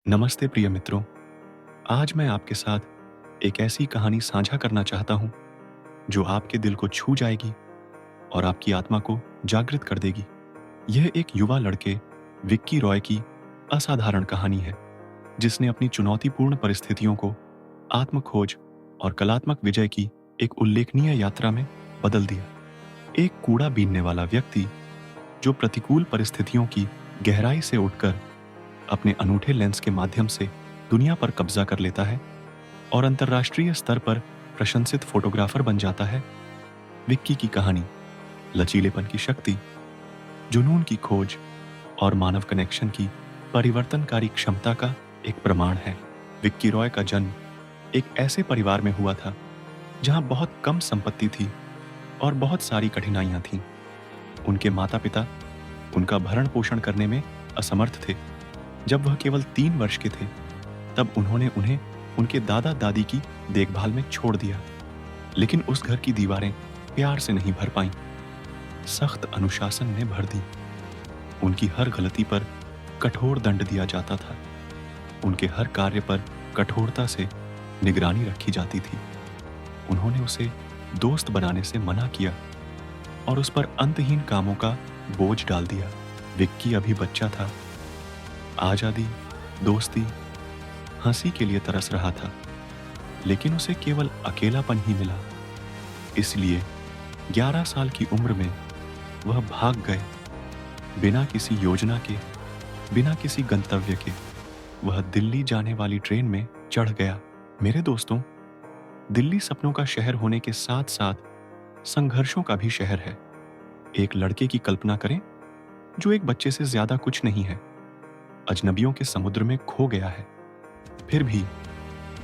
नमस्ते प्रिय मित्रों। आज मैं आपके साथ एक ऐसी कहानी साझा करना चाहता हूँ जो आपके दिल को छू जाएगी और आपकी आत्मा को जागृत कर देगी। यह एक युवा लड़के विक्की रॉय की असाधारण कहानी है, जिसने अपनी चुनौतीपूर्ण परिस्थितियों को आत्मखोज और कलात्मक विजय की एक उल्लेखनीय यात्रा में बदल दिया। एक कूड़ा बीनने वाला व्यक्ति जो प्रतिकूल परिस्थितियों की गहराई से उठकर अपने अनूठे लेंस के माध्यम से दुनिया पर कब्जा कर लेता है और अंतर्राष्ट्रीय स्तर पर प्रशंसित फोटोग्राफर बन जाता है। विक्की की कहानी लचीलेपन की शक्ति, जुनून की खोज और मानव कनेक्शन की परिवर्तनकारी क्षमता का एक प्रमाण है। विक्की रॉय का जन्म एक ऐसे परिवार में हुआ था जहां बहुत कम संपत्ति थी और बहुत सारी कठिनाइयां थीं। उनके माता पिता उनका भरण पोषण करने में असमर्थ थे। जब वह केवल 3 वर्ष के थे, तब उन्होंने उन्हें उनके दादा दादी की देखभाल में छोड़ दिया। लेकिन उस घर की दीवारें प्यार से नहीं भर पाईं, सख्त अनुशासन ने भर दी। उनकी हर गलती पर कठोर दंड दिया जाता था। उनके हर कार्य पर कठोरता से निगरानी रखी जाती थी। उन्होंने उसे दोस्त बनाने से मना किया और उस पर अंतहीन कामों का बोझ डाल दिया। विक्की अभी बच्चा था, आजादी, दोस्ती, हंसी के लिए तरस रहा था, लेकिन उसे केवल अकेलापन ही मिला। इसलिए 11 साल की उम्र में वह भाग गए, बिना किसी योजना के, बिना किसी गंतव्य के। वह दिल्ली जाने वाली ट्रेन में चढ़ गया। मेरे दोस्तों, दिल्ली सपनों का शहर होने के साथ साथ संघर्षों का भी शहर है। एक लड़के की कल्पना करें जो एक बच्चे से ज्यादा कुछ नहीं है, अजनबियों के समुद्र में खो गया है। फिर भी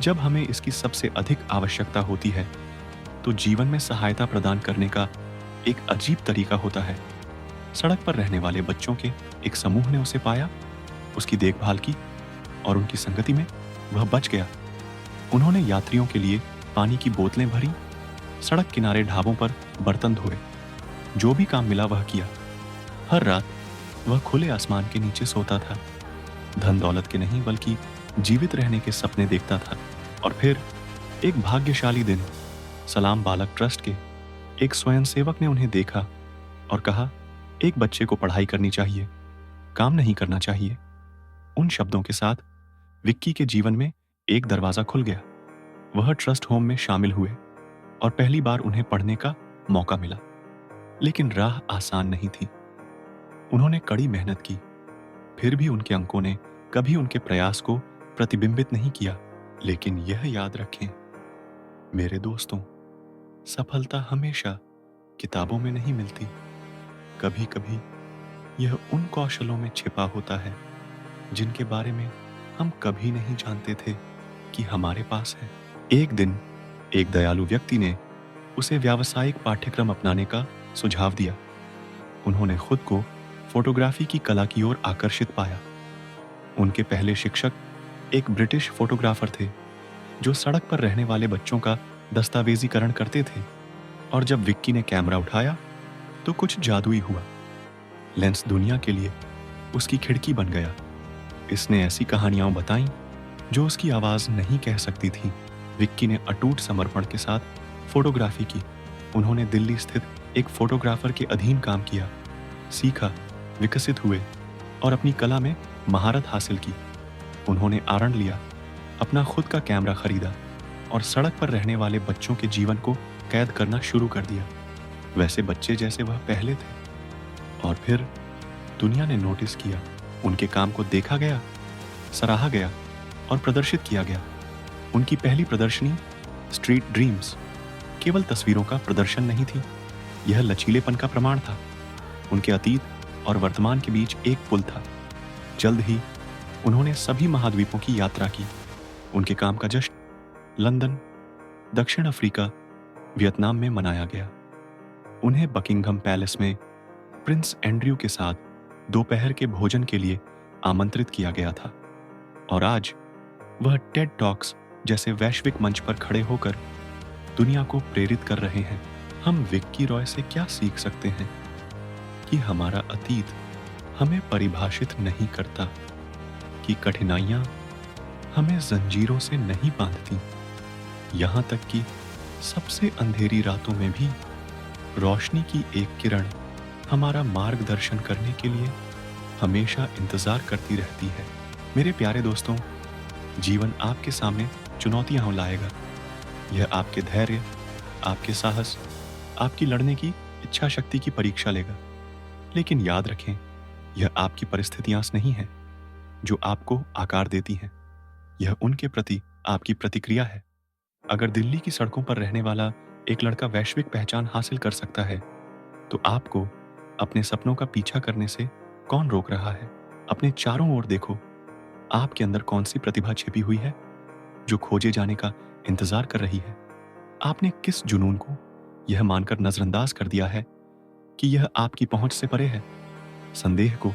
जब हमें इसकी सबसे अधिक आवश्यकता होती है, तो जीवन में सहायता प्रदान करने का एक अजीब तरीका होता है। सड़क पर रहने वाले बच्चों के एक समूह ने उसे पाया, उसकी देखभाल की और उनकी संगति में वह बच गया। उन्होंने यात्रियों के लिए पानी की बोतलें भरी, सड़क किनारे ढाबों पर बर्तन धोए, जो भी काम मिला वह किया। हर रात वह खुले आसमान के नीचे सोता था, धन दौलत के नहीं बल्कि जीवित रहने के सपने देखता था। और फिर एक भाग्यशाली दिन सलाम बालक ट्रस्ट के एक स्वयंसेवक ने उन्हें देखा और कहा, एक बच्चे को पढ़ाई करनी चाहिए, काम नहीं करना चाहिए। उन शब्दों के साथ विक्की के जीवन में एक दरवाजा खुल गया। वह ट्रस्ट होम में शामिल हुए और पहली बार उन्हें पढ़ने का मौका मिला। लेकिन राह आसान नहीं थी। उन्होंने कड़ी मेहनत की, फिर भी उनके अंकों ने कभी उनके प्रयास को प्रतिबिंबित नहीं किया। लेकिन यह याद रखें मेरे दोस्तों, सफलता हमेशा किताबों में नहीं मिलती। कभी कभी यह उन कौशलों में छिपा होता है जिनके बारे में हम कभी नहीं जानते थे कि हमारे पास है। एक दिन एक दयालु व्यक्ति ने उसे व्यावसायिक पाठ्यक्रम अपनाने का सुझाव दिया। उन्होंने खुद को फोटोग्राफी की कला की ओर आकर्षित पाया। उनके पहले शिक्षक एक ब्रिटिश फोटोग्राफर थे जो सड़क पर रहने वाले बच्चों का दस्तावेजीकरण करते थे। और जब विक्की ने कैमरा उठाया तो कुछ जादुई हुआ। लेंस दुनिया के लिए उसकी खिड़की बन गया। इसने ऐसी कहानियां बताईं जो उसकी आवाज नहीं कह सकती थी। विक्की ने अटूट समर्पण के साथ फोटोग्राफी की। उन्होंने दिल्ली स्थित एक फोटोग्राफर के अधीन काम किया, सीखा, विकसित हुए और अपनी कला में महारत हासिल की। उन्होंने आरण लिया, अपना खुद का कैमरा खरीदा और सड़क पर रहने वाले बच्चों के जीवन को कैद करना शुरू कर दिया, वैसे बच्चे जैसे वह पहले थे। और फिर दुनिया ने नोटिस किया, उनके काम को देखा गया, सराहा गया और प्रदर्शित किया गया। उनकी पहली प्रदर्शनी स्ट्रीट ड्रीम्स केवल तस्वीरों का प्रदर्शन नहीं थी, यह लचीलेपन का प्रमाण था। उनके अतीत और वर्तमान के बीच एक पुल था। जल्द ही उन्होंने सभी महाद्वीपों की यात्रा की। उनके काम का जश्न लंदन, दक्षिण अफ्रीका, वियतनाम में मनाया गया। उन्हें बकिंघम पैलेस में प्रिंस एंड्रयू के साथ दोपहर के भोजन के लिए आमंत्रित किया गया था। और आज वह टेड टॉक्स जैसे वैश्विक मंच पर खड़े होकर दुनिया को प्रेरित कर रहे हैं। हम विक्की रॉय से क्या सीख सकते हैं कि हमारा अतीत हमें परिभाषित नहीं करता, कि कठिनाइयां हमें जंजीरों से नहीं बांधती। यहाँ तक कि सबसे अंधेरी रातों में भी रोशनी की एक किरण हमारा मार्गदर्शन करने के लिए हमेशा इंतजार करती रहती है। मेरे प्यारे दोस्तों, जीवन आपके सामने चुनौतियां लाएगा। यह आपके धैर्य, आपके साहस, आपकी लड़ने की इच्छा शक्ति की परीक्षा लेगा। लेकिन याद रखें, यह आपकी परिस्थितियां नहीं है जो आपको आकार देती हैं। यह उनके प्रति आपकी प्रतिक्रिया है। अगर दिल्ली की सड़कों पर रहने वाला एक लड़का वैश्विक पहचान हासिल कर सकता है, तो आपको अपने सपनों का पीछा करने से कौन रोक रहा है? अपने चारों ओर देखो, आपके अंदर कौन सी प्रतिभा छिपी हुई है जो खोजे जाने का इंतजार कर रही है? आपने किस जुनून को यह मानकर नजरअंदाज कर दिया है कि यह आपकी पहुंच से परे है? संदेह को,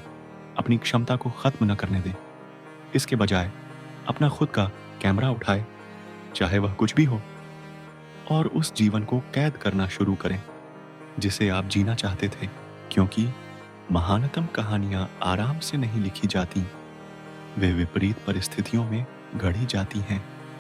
अपनी क्षमता को खत्म न करने दें। इसके बजाय अपना खुद का कैमरा उठाए, चाहे वह कुछ भी हो, और उस जीवन को कैद करना शुरू करें जिसे आप जीना चाहते थे। क्योंकि महानतम कहानियां आराम से नहीं लिखी जाती, वे विपरीत परिस्थितियों में गढ़ी जाती हैं।